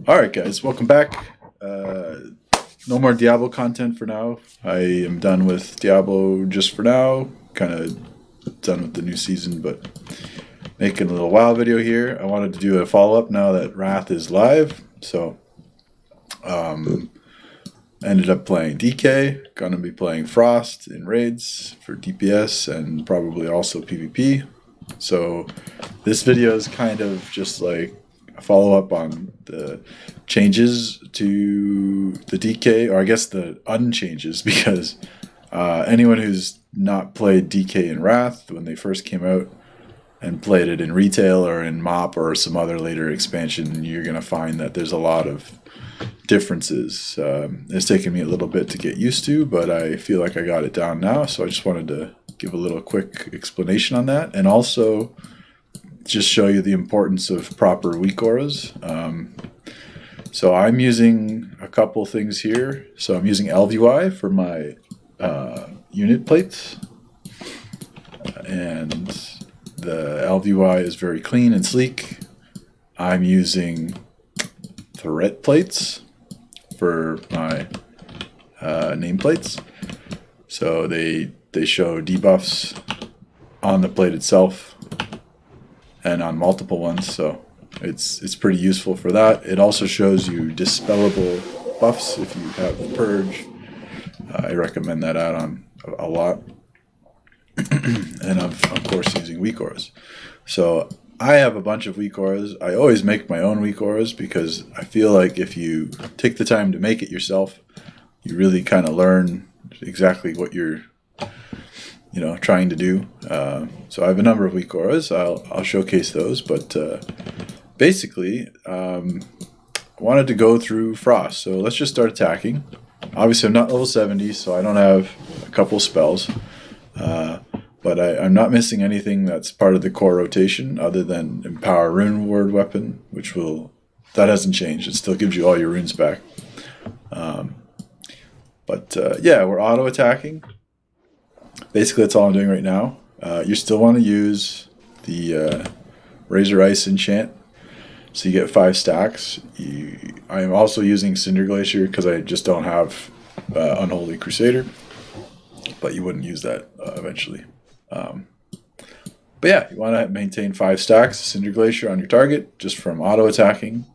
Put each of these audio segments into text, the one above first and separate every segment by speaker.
Speaker 1: Alright guys, welcome back. No more Diablo content for now. I am done with Diablo just for now. Kind of done with the new season, but making a little WoW video here. I wanted to do a follow-up now that Wrath is live. So, ended up playing DK. Gonna be playing Frost in raids for DPS and probably also PvP. So, this video is kind of just like a follow-up on the changes to the DK, or I guess the unchanges, because anyone who's not played DK in Wrath when they first came out and played it in retail or in MOP or some other later expansion, you're going to find that there's a lot of differences. It's taken me a little bit to get used to, but I feel like I got it down now, so I just wanted to give a little quick explanation on that, and also just show you the importance of proper Weakauras. So I'm using a couple things here. So I'm using LVY for my unit plates, and the LVY is very clean and sleek. I'm using threat plates for my nameplates. So they show debuffs on the plate itself and on multiple ones, so it's pretty useful for that. It also shows you dispellable buffs if you have Purge. I recommend that add-on a lot. And I'm of course using Weakauras. So I have a bunch of Weakauras. I always make my own Weakauras because I feel like if you take the time to make it yourself, you really kind of learn exactly what you're trying to do. So I have a number of Weakauras. I'll showcase those, but basically, I wanted to go through Frost. So let's just start attacking. Obviously, I'm not level 70, so I don't have a couple spells. But I'm not missing anything that's part of the core rotation other than Empower Rune Word Weapon, that hasn't changed. It still gives you all your runes back. Yeah, we're auto-attacking. Basically, that's all I'm doing right now. You still want to use the Razor Ice enchant, so you get 5 stacks. I am also using Cinder Glacier because I just don't have Unholy Crusader, but you wouldn't use that eventually. But yeah, you want to maintain 5 stacks of Cinder Glacier on your target just from auto-attacking.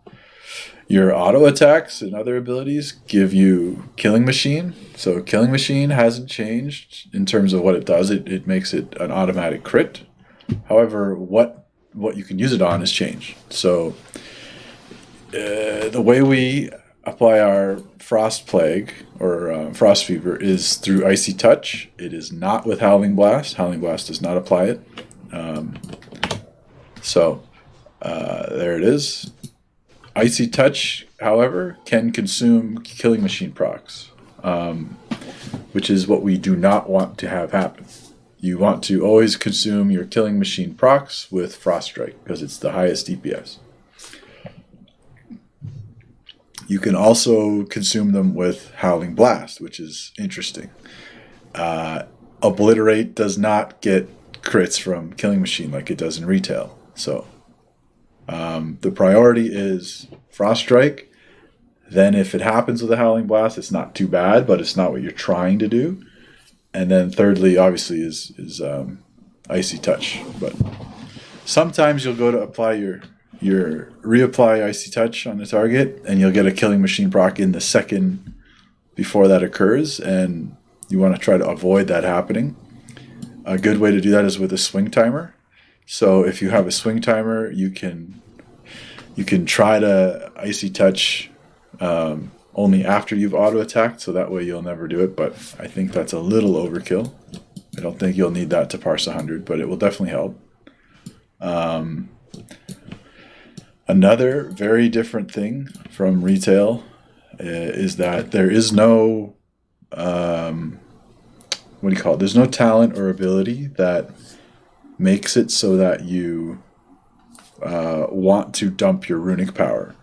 Speaker 1: Your auto attacks and other abilities give you Killing Machine. So Killing Machine hasn't changed in terms of what it does. It makes it an automatic crit. However, what you can use it on has changed. So the way we apply our Frost Plague or Frost Fever is through Icy Touch. It is not with Howling Blast. Howling Blast does not apply it. There it is. Icy Touch, however, can consume Killing Machine procs, which is what we do not want to have happen. You want to always consume your Killing Machine procs with Frost Strike because it's the highest DPS. You can also consume them with Howling Blast, which is interesting. Obliterate does not get crits from Killing Machine like it does in retail, so the priority is Frost Strike. Then if it happens with a Howling Blast, it's not too bad, but it's not what you're trying to do. And then thirdly, obviously, is Icy Touch. But sometimes you'll go to apply your reapply Icy Touch on the target, and you'll get a Killing Machine proc in the second before that occurs, and you want to try to avoid that happening. A good way to do that is with a swing timer. So if you have a swing timer, you can try to Icy Touch only after you've auto-attacked, so that way you'll never do it, but I think that's a little overkill. I don't think you'll need that to parse 100, but it will definitely help. Another very different thing from retail is that there is no, there's no talent or ability that makes it so that you want to dump your runic power.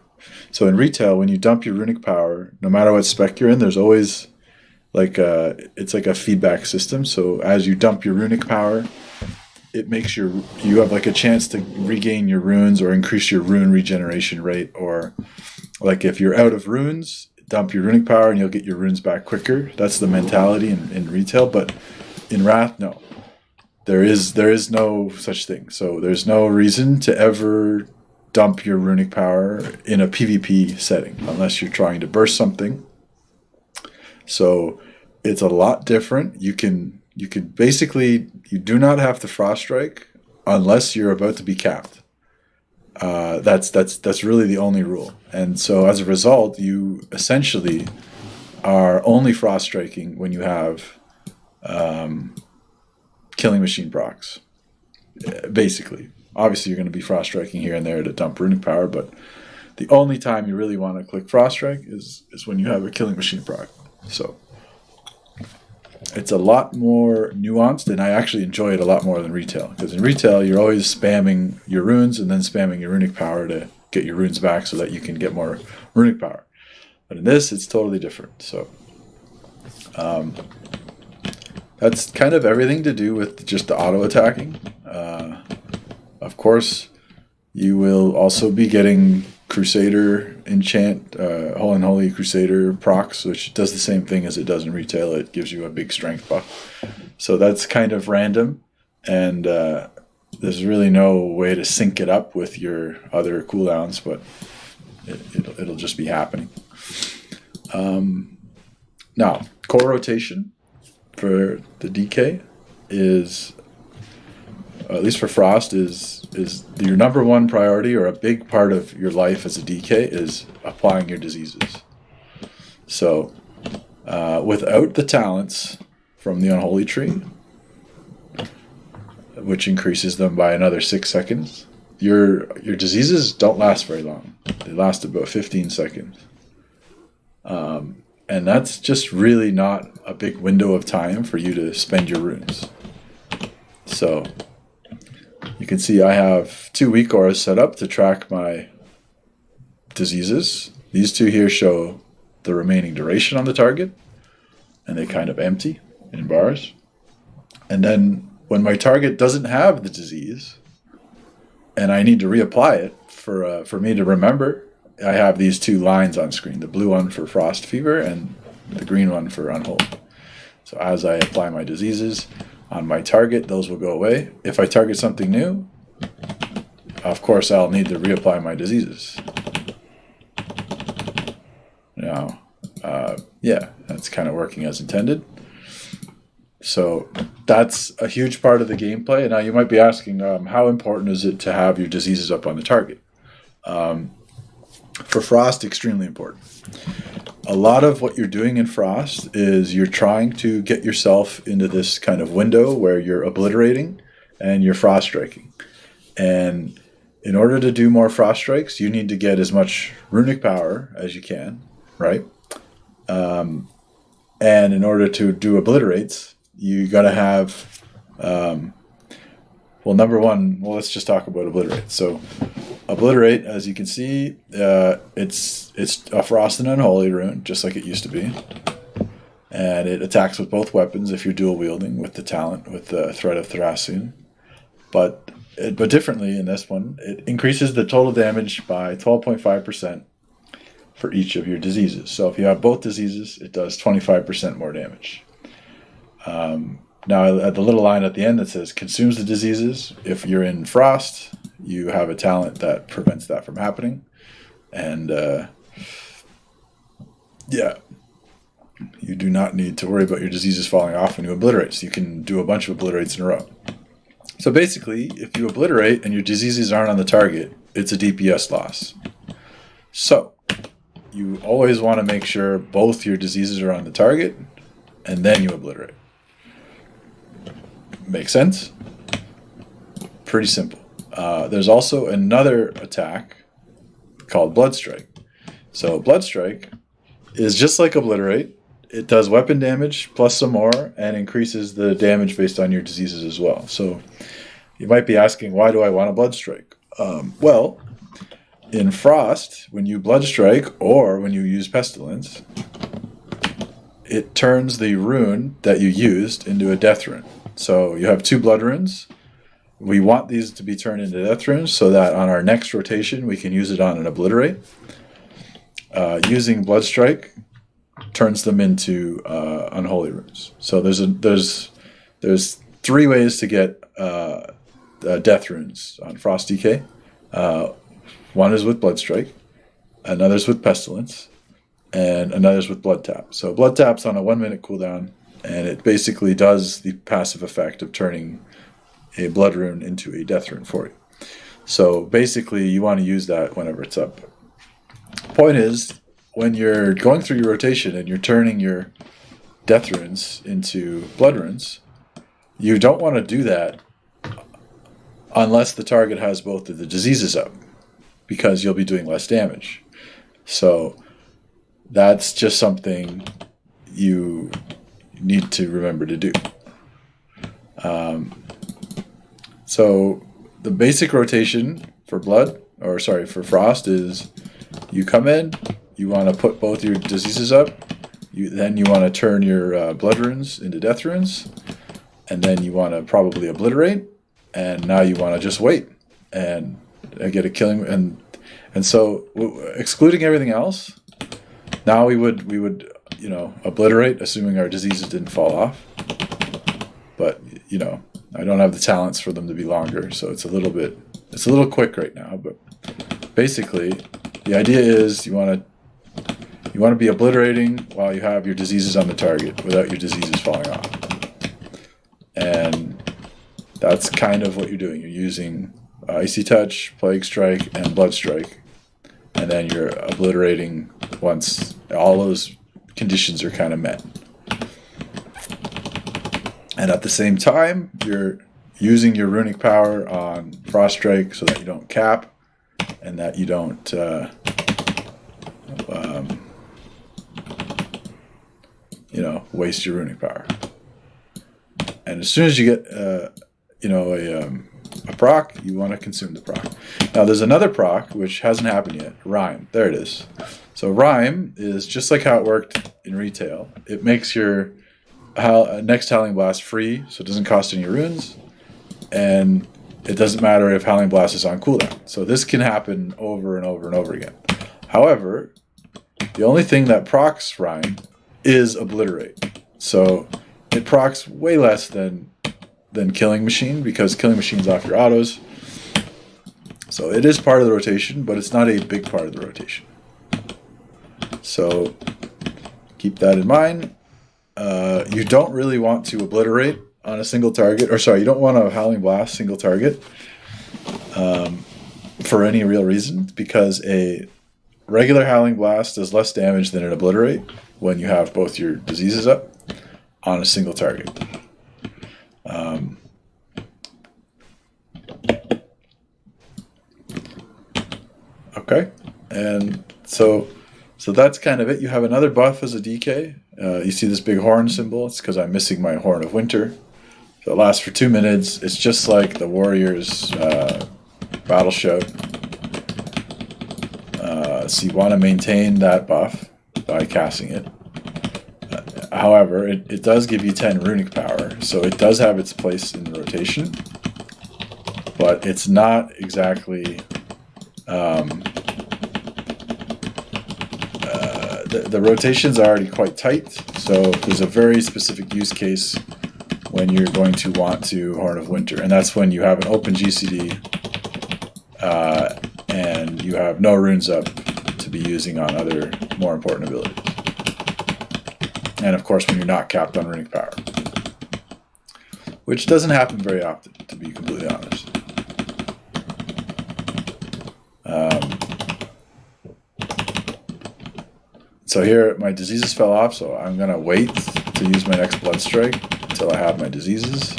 Speaker 1: So in retail, when you dump your runic power, no matter what spec you're in, there's always it's like a feedback system. So as you dump your runic power, it makes you have like a chance to regain your runes or increase your rune regeneration rate, or Like if you're out of runes, dump your runic power and you'll get your runes back quicker. That's the mentality in retail. But in Wrath, no. There is no such thing. So there's no reason to ever dump your runic power in a PvP setting unless you're trying to burst something. So it's a lot different. You can basically, you do not have to frost strike unless you're about to be capped. That's really the only rule. And so as a result, you essentially are only frost striking when you have killing machine procs. Basically. Obviously, you're going to be frost striking here and there to dump runic power, but the only time you really want to click frost strike is when you have a killing machine proc. So it's a lot more nuanced, and I actually enjoy it a lot more than retail. Because in retail, you're always spamming your runes and then spamming your runic power to get your runes back so that you can get more runic power. But in this, it's totally different. So that's kind of everything to do with just the auto attacking. Of course, you will also be getting Crusader enchant, Holy Crusader procs, which does the same thing as it does in retail. It gives you a big strength buff. So that's kind of random, and there's really no way to sync it up with your other cooldowns, but it'll just be happening. Now, core rotation for the DK is, at least for Frost, is your number one priority, or a big part of your life as a DK is applying your diseases. So without the talents from the Unholy Tree, which increases them by another 6 seconds, your diseases don't last very long. They last about 15 seconds. And that's just really not a big window of time for you to spend your runes. So you can see I have 2 Weakauras set up to track my diseases. These 2 here show the remaining duration on the target, and they kind of empty in bars. And then when my target doesn't have the disease, and I need to reapply it for me to remember, I have these 2 lines on screen, the blue one for Frost Fever and the green one for Unholy. So as I apply my diseases on my target, those will go away. If I target something new, of course I'll need to reapply my diseases. Now, yeah, that's kind of working as intended. So that's a huge part of the gameplay. Now you might be asking, how important is it to have your diseases up on the target? For Frost, extremely important. A lot of what you're doing in Frost is you're trying to get yourself into this kind of window where you're obliterating and you're frost striking. And in order to do more frost strikes, you need to get as much runic power as you can, right? And in order to do obliterates, you got to have, well, number one, well, let's just talk about obliterate. So obliterate, as you can see, it's a Frost and Unholy rune, just like it used to be. And it attacks with both weapons if you're dual wielding with the talent, with the Threat of Thracian. But differently in this one, it increases the total damage by 12.5% for each of your diseases. So if you have both diseases, it does 25% more damage. Now, at the little line at the end that says consumes the diseases, if you're in Frost, you have a talent that prevents that from happening. And yeah, you do not need to worry about your diseases falling off when you obliterate. So you can do a bunch of obliterates in a row. So basically, if you obliterate and your diseases aren't on the target, it's a DPS loss. So you always want to make sure both your diseases are on the target, and then you obliterate. Make sense? Pretty simple. There's also another attack called Blood Strike. So Blood Strike is just like Obliterate. It does weapon damage plus some more and increases the damage based on your diseases as well. So you might be asking, why do I want a Blood Strike? Well, in Frost, when you Blood Strike or when you use Pestilence, it turns the rune that you used into a death rune. So you have 2 blood runes. We want these to be turned into death runes so that on our next rotation we can use it on an obliterate. using Blood Strike turns them into unholy runes. So there's 3 ways to get death runes on Frost DK. One is with Blood Strike, another's with Pestilence, and another's with Blood Tap. So Blood Tap's on a 1-minute cooldown, and it basically does the passive effect of turning a blood rune into a death rune for you. So basically you want to use that whenever it's up. Point is, when you're going through your rotation and you're turning your death runes into blood runes, you don't want to do that unless the target has both of the diseases up, because you'll be doing less damage. So that's just something you need to remember to do. So the basic rotation for for Frost is you come in, you want to put both your diseases up, then you want to turn your blood runes into death runes, and then you want to probably obliterate, and now you want to just wait and get a killing. And so excluding everything else, now we would obliterate, assuming our diseases didn't fall off. But I don't have the talents for them to be longer, so it's a little quick right now. But basically, the idea is you want to be obliterating while you have your diseases on the target without your diseases falling off. And that's kind of what you're doing. You're using Icy Touch, Plague Strike, and Blood Strike, and then you're obliterating once all those conditions are kind of met. And at the same time, you're using your runic power on Frost Strike so that you don't cap and that you don't waste your runic power. And as soon as you get a proc, you want to consume the proc. Now there's another proc which hasn't happened yet. Rhyme. There it is. So Rhyme is just like how it worked in retail. It makes your next Howling Blast free, so it doesn't cost any runes, and it doesn't matter if Howling Blast is on cooldown. So this can happen over and over and over again. However, the only thing that procs Rhyme is Obliterate. So it procs way less than Killing Machine, because Killing Machine's off your autos. So it is part of the rotation, but it's not a big part of the rotation. So keep that in mind. You don't really want to obliterate on a single target, you don't want a Howling Blast single target for any real reason, because a regular Howling Blast does less damage than an obliterate when you have both your diseases up on a single target. Okay, and so that's kind of it. You have another buff as a DK. You see this big horn symbol. It's because I'm missing my Horn of Winter. So it lasts for 2 minutes. It's just like the Warriors Battle Shout. So you want to maintain that buff by casting it. However, it does give you 10 runic power, so it does have its place in the rotation, but it's not exactly... The rotation's already quite tight, so there's a very specific use case when you're going to want to Horn of Winter, and that's when you have an open GCD and you have no runes up to be using on other more important abilities. And of course when you're not capped on runic power, which doesn't happen very often, to be completely honest. So here my diseases fell off, so I'm going to wait to use my next Blood Strike until I have my diseases.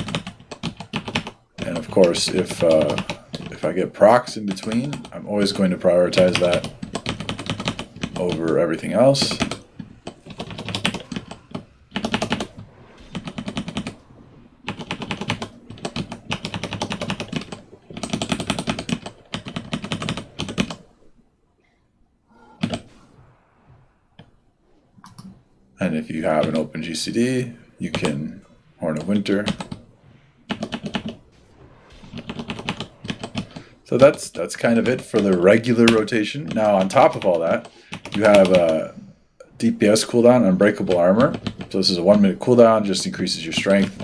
Speaker 1: And of course, if I get procs in between, I'm always going to prioritize that over everything else. And if you have an open GCD, you can Horn of Winter. So that's kind of it for the regular rotation. Now on top of all that, you have a DPS cooldown, Unbreakable Armor. So this is a 1 minute cooldown, just increases your strength.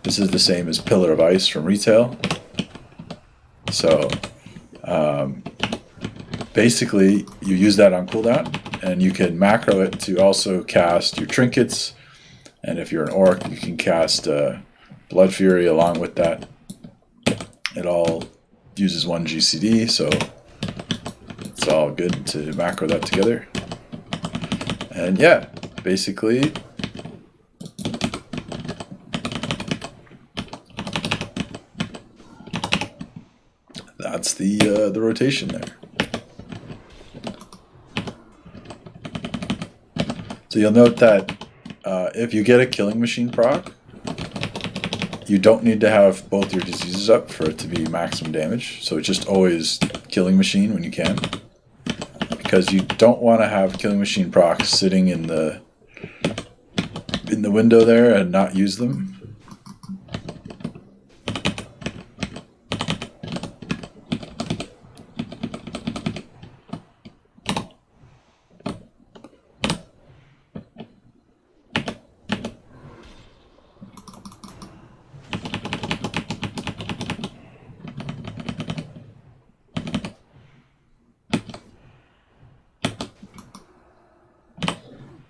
Speaker 1: This is the same as Pillar of Ice from retail. So basically you use that on cooldown, and you can macro it to also cast your trinkets. And if you're an orc, you can cast Blood Fury along with that. It all uses 1 GCD, so it's all good to macro that together. And yeah, basically that's the rotation there. So you'll note that if you get a Killing Machine proc, you don't need to have both your diseases up for it to be maximum damage. So it's just always Killing Machine when you can, because you don't want to have Killing Machine procs sitting in the window there and not use them.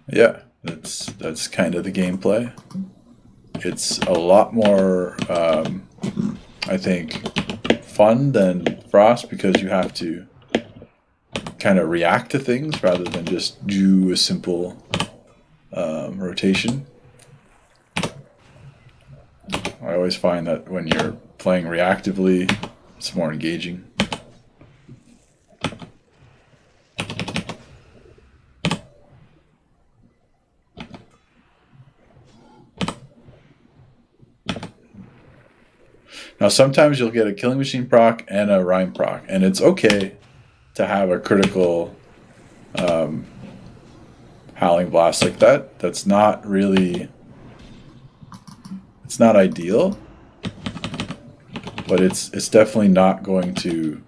Speaker 1: Yeah, that's kind of the gameplay. It's a lot more, I think, fun than Frost, because you have to kind of react to things rather than just do a simple rotation. I always find that when you're playing reactively, it's more engaging. Now, sometimes you'll get a Killing Machine proc and a Rhyme proc, and it's okay to have a critical Howling Blast like that. That's not really, it's not ideal, but it's definitely not going to,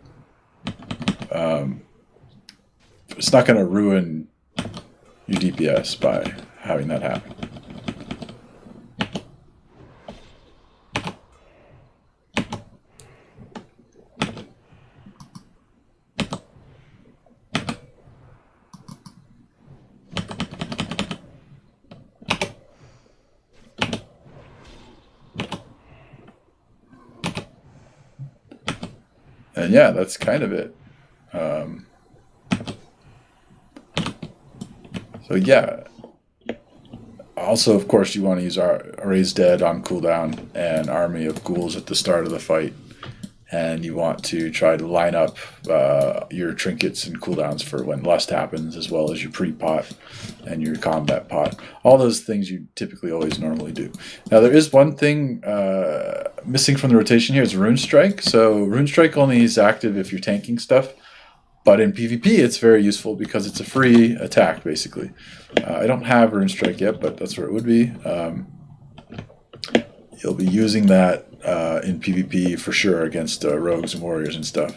Speaker 1: it's not going to ruin your DPS by having that happen. And yeah, that's kind of it. So yeah. Also, of course, you want to use our Raise Dead on cooldown and Army of Ghouls at the start of the fight. And you want to try to line up your trinkets and cooldowns for when Lust happens, as well as your pre-pot and your combat pot. All those things you typically always normally do. Now, there is one thing missing from the rotation here, is Rune Strike. So Rune Strike only is active if you're tanking stuff. But in PvP, it's very useful because it's a free attack, basically. I don't have Rune Strike yet, but that's where it would be. You'll be using that in PvP for sure against rogues and warriors and stuff.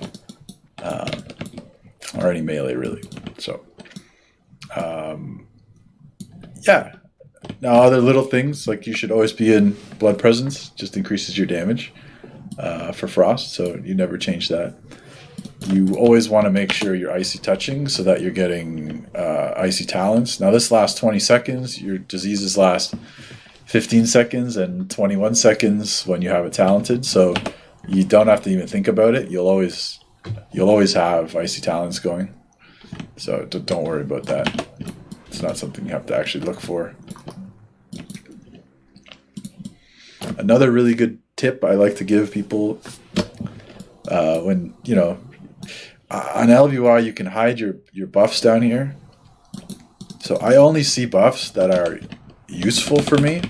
Speaker 1: Or any melee, really. So, yeah. Now, other little things, like you should always be in Blood Presence, just increases your damage for Frost, so you never change that. You always want to make sure you're icy touching so that you're getting icy talents. Now this lasts 20 seconds. Your diseases last 15 seconds and 21 seconds when you have it talented. So you don't have to even think about it. You'll always have icy talents going. So don't worry about that. It's not something you have to actually look for. Another really good tip I like to give people when, you know, on LVY, you can hide your buffs down here. So I only see buffs that are useful for me.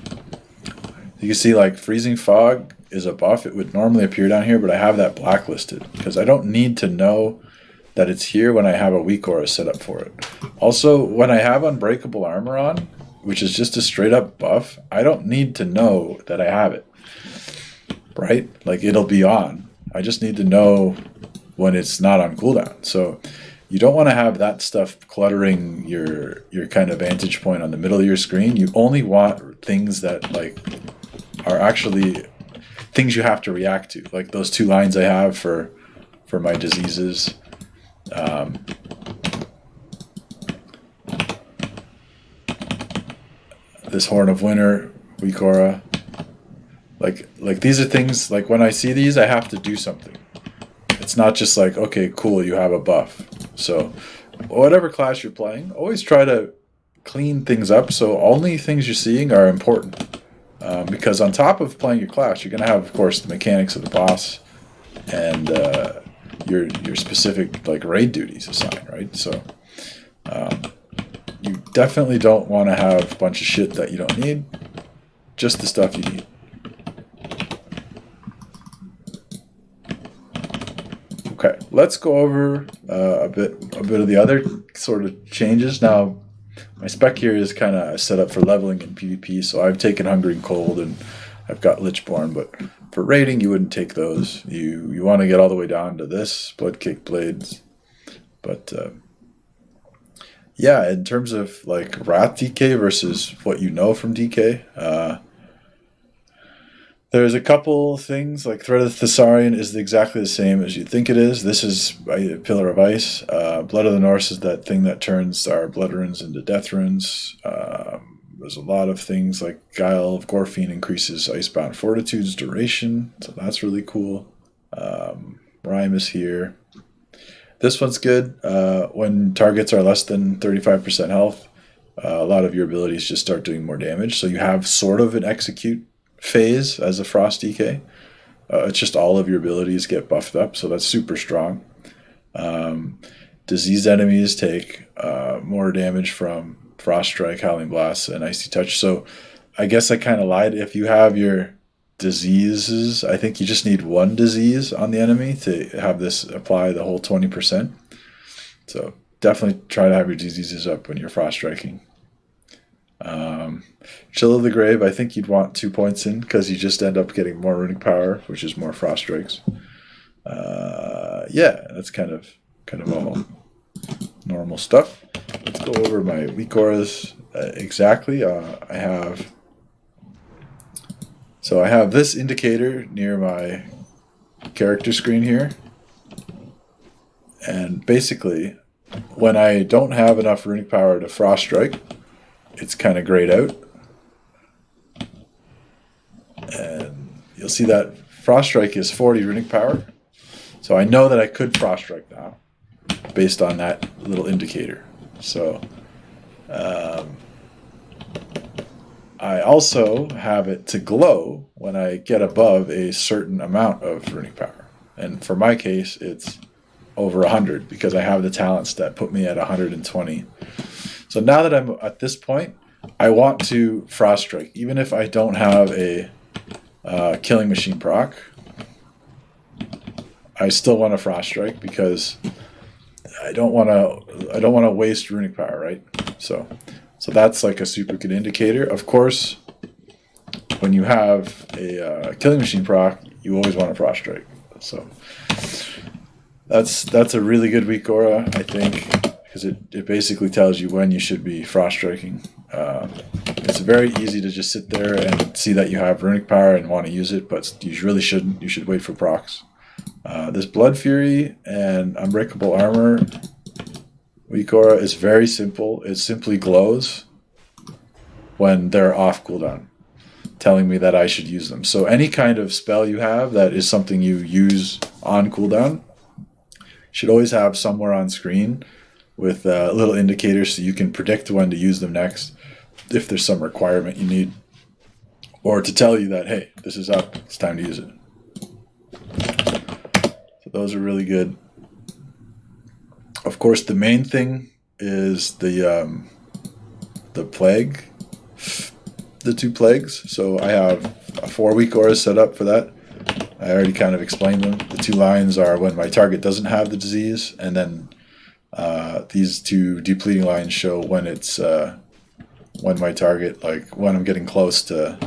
Speaker 1: You can see like Freezing Fog is a buff. It would normally appear down here, but I have that blacklisted because I don't need to know that it's here when I have a Weakauras set up for it. Also, when I have Unbreakable Armor on, which is just a straight up buff, I don't need to know that I have it. Right? Like it'll be on. I just need to know when it's not on cooldown. So you don't want to have that stuff cluttering your kind of vantage point on the middle of your screen. You only want things that like are actually things you have to react to, like those 2 lines I have for my diseases. This Horn of Winter, Weakauras. Like these are things, like when I see these, I have to do something. It's not just like, okay, cool, you have a buff. So whatever class you're playing, always try to clean things up so only things you're seeing are important. Because on top of playing your class, you're going to have, of course, the mechanics of the boss and your specific like raid duties assigned, right? So you definitely don't want to have a bunch of shit that you don't need, just the stuff you need. Okay, let's go over a bit of the other sort of changes. Now, my spec here is kind of set up for leveling in PvP, so I've taken Hungering Cold and I've got Lichborn, but for raiding, you wouldn't take those. You want to get all the way down to this, Bloodcake Blades. But yeah, in terms of like Wrath DK versus what you know from DK, there's a couple things, like Thread of the Thessarian is exactly the same as you think it is. This is a Pillar of Ice. Blood of the Norse is that thing that turns our blood runes into death runes. There's a lot of things like Guile of Gorfine increases Icebound Fortitude's duration, so that's really cool. Rhyme is here. This one's good. When targets are less than 35% health, a lot of your abilities just start doing more damage, so you have sort of an execute phase as a Frost DK. It's just all of your abilities get buffed up, so that's super strong. Diseased enemies take more damage from Frost Strike, Howling Blast, and Icy Touch. So I guess I kind of lied. If you have your diseases, I think you just need 1 disease on the enemy to have this apply the whole 20%. So definitely try to have your diseases up when you're Frost Striking. Chill of the Grave, I think you'd want 2 points in because you just end up getting more runic power, which is more Frost Strikes. Yeah, that's kind of all normal stuff. Let's go over my Weakauras exactly. I have this indicator near my character screen here, and basically when I don't have enough runic power to Frost Strike, it's kind of grayed out. And you'll see that Frost Strike is 40 runic power. So I know that I could Frost Strike now based on that little indicator. So I also have it to glow when I get above a certain amount of runic power. And for my case, it's over 100 because I have the talents that put me at 120. So now that I'm at this point, I want to Frost Strike, even if I don't have a Killing Machine proc. I still want to Frost Strike because I don't want to waste runic power, right? So that's like a super good indicator. Of course, when you have a Killing Machine proc, you always want to Frost Strike. So that's a really good Weakauras, I think, because it basically tells you when you should be Frost Striking. It's very easy to just sit there and see that you have runic power and want to use it, but you really shouldn't. You should wait for procs. This Blood Fury and Unbreakable Armor Weakauras is very simple. It simply glows when they're off cooldown, telling me that I should use them. So any kind of spell you have that is something you use on cooldown should always have somewhere on screen with little indicators so you can predict when to use them next if there's some requirement you need, or to tell you that, hey, this is up, it's time to use it. So those are really good. Of course, the main thing is the plague, the 2 plagues. So I have 4 Weakauras set up for that. I already kind of explained them. The 2 lines are when my target doesn't have the disease, and then these 2 depleting lines show when it's when my target, like when I'm getting close to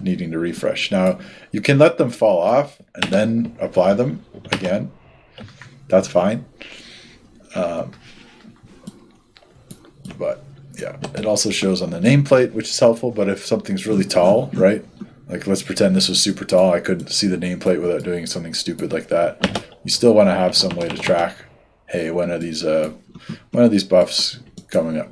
Speaker 1: needing to refresh. Now, you can let them fall off and then apply them again. That's fine. But yeah, it also shows on the nameplate, which is helpful. But if something's really tall, right? Like let's pretend this was super tall. I couldn't see the nameplate without doing something stupid like that. You still want to have some way to track, hey, when are these buffs coming up?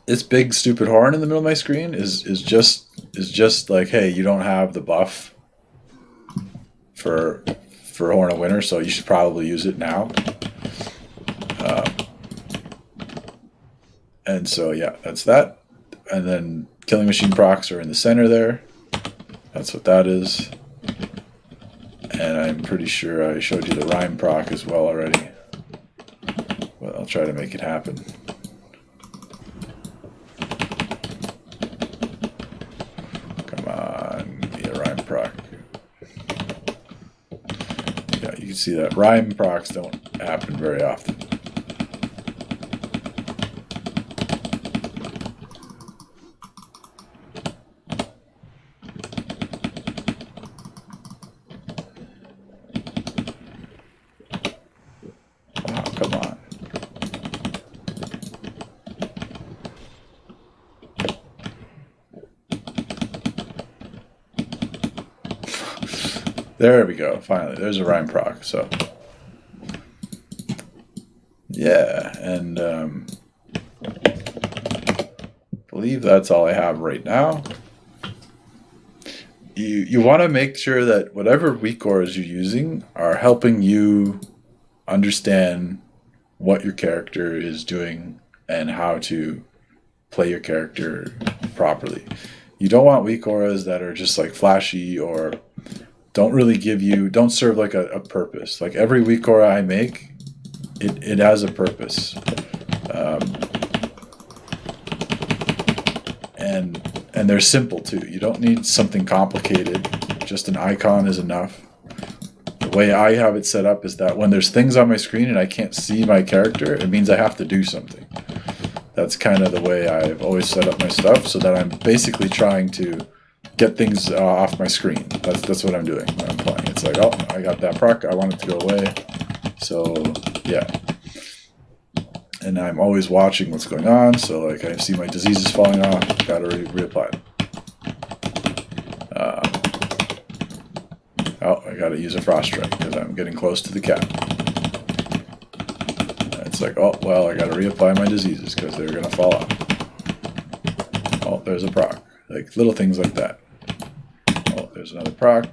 Speaker 1: This big stupid horn in the middle of my screen is just like, hey, you don't have the buff for Horn of Winter, so you should probably use it now. And so yeah, that's that. And then Killing Machine procs are in the center there. That's what that is. And I'm pretty sure I showed you the Rhyme proc as well already. But I'll try to make it happen. Come on, be a Rhyme proc. Yeah, you can see that Rhyme procs don't happen very often. Come on. There we go. Finally, there's a Rhyme proc. So, yeah, and I believe that's all I have right now. You want to make sure that whatever Weakauras you're using are helping you understand what your character is doing and how to play your character properly. You don't want Weakauras that are just like flashy or don't serve like a purpose. Like every Weakaura I make, it has a purpose. And they're simple too. You don't need something complicated. Just an icon is enough. The way I have it set up is that when there's things on my screen and I can't see my character, it means I have to do something. That's kind of the way I've always set up my stuff, so that I'm basically trying to get things off my screen. That's what I'm doing when I'm playing. It's like, oh, I got that proc, I want it to go away. So yeah. And I'm always watching what's going on, so like I see my diseases falling off, gotta reapply them. Oh, I gotta use a Frost Strike because I'm getting close to the cap. And it's like, oh, well, I gotta reapply my diseases because they're gonna fall off. Oh, there's a proc. Like little things like that. Oh, there's another proc.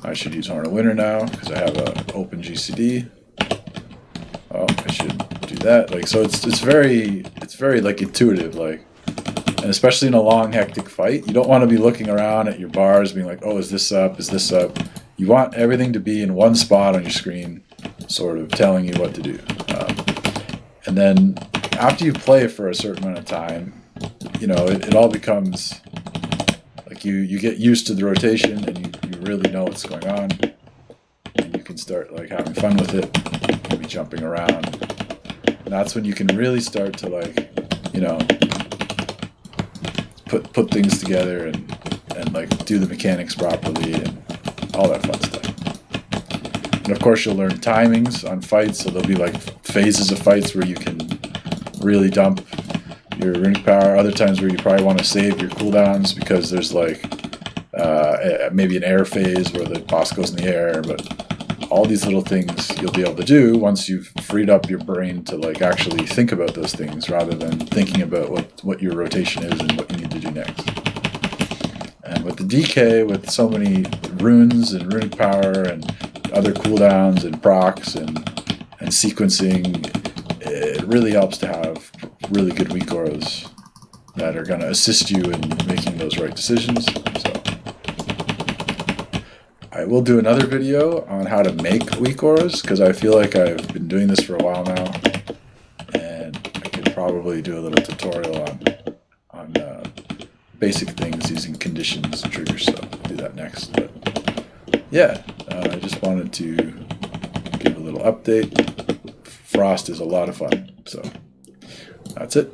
Speaker 1: I should use Horn of Winter now because I have an open GCD. Oh, I should do that. Like, so it's very like intuitive, like, and especially in a long hectic fight, you don't want to be looking around at your bars being like, oh, is this up? Is this up? You want everything to be in one spot on your screen, sort of telling you what to do. And then after you play for a certain amount of time, you know, it all becomes like you get used to the rotation and you really know what's going on. And you can start like having fun with it. You can be jumping around. And that's when you can really start to like, you know, put things together and like do the mechanics properly and all that fun stuff. And of course you'll learn timings on fights, so there'll be like phases of fights where you can really dump your runic power, other times where you probably want to save your cooldowns because there's like maybe an air phase where the boss goes in the air, but all these little things you'll be able to do once you've freed up your brain to like actually think about those things rather than thinking about what your rotation is and what you need to do next. And with the DK, with so many runes and runic power and other cooldowns and procs and sequencing, it really helps to have really good Weakauras that are going to assist you in making those right decisions. So I will do another video on how to make Weakauras because I feel like I've been doing this for a while now, and I could probably do a little tutorial on basic things using conditions and triggers, so I'll do that next. But yeah, I just wanted to give a little update. Frost is a lot of fun, so that's it.